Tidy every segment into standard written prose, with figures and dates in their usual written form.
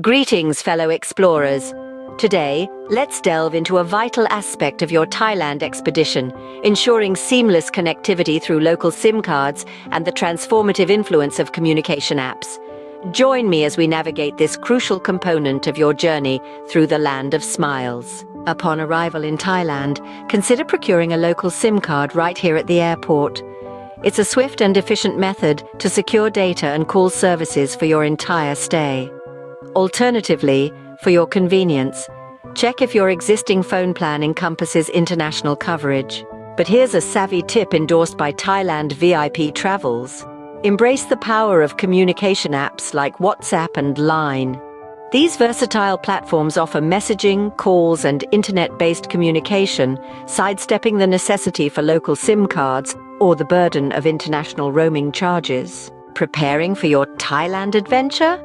Greetings, fellow explorers. Today, let's delve into a vital aspect of your Thailand expedition, ensuring seamless connectivity through local SIM cards and the transformative influence of communication apps. Join me as we navigate this crucial component of your journey through the land of smiles. Upon arrival in Thailand, consider procuring a local SIM card right here at the airport. It's a swift and efficient method to secure data and call services for your entire stay. Alternatively, for your convenience, check if your existing phone plan encompasses international coverage. But here's a savvy tip endorsed by Thailand VIP Travels. Embrace the power of communication apps like WhatsApp and Line. These versatile platforms offer messaging, calls, and internet-based communication, sidestepping the necessity for local SIM cards or the burden of international roaming charges. Preparing for your Thailand adventure?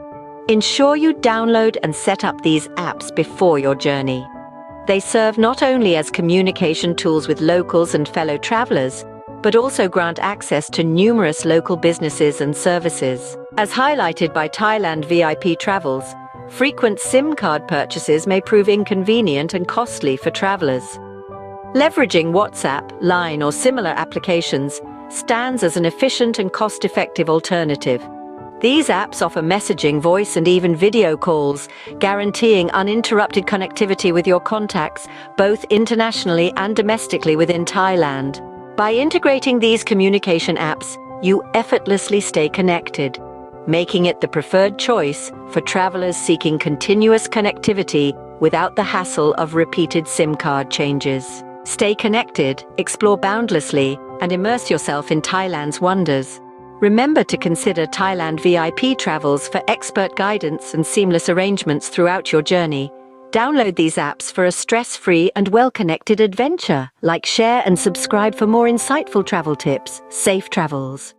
Ensure you download and set up these apps before your journey. They serve not only as communication tools with locals and fellow travelers, but also grant access to numerous local businesses and services. As highlighted by Thailand VIP Travels, frequent SIM card purchases may prove inconvenient and costly for travelers. Leveraging WhatsApp, Line, or similar applications stands as an efficient and cost-effective alternative. These apps offer messaging, voice, and even video calls, guaranteeing uninterrupted connectivity with your contacts, both internationally and domestically within Thailand. By integrating these communication apps, you effortlessly stay connected, making it the preferred choice for travelers seeking continuous connectivity without the hassle of repeated SIM card changes. Stay connected, explore boundlessly, and immerse yourself in Thailand's wonders. Remember to consider Thailand VIP Travels for expert guidance and seamless arrangements throughout your journey. Download these apps for a stress-free and well-connected adventure. Like, share, and subscribe for more insightful travel tips. Safe travels.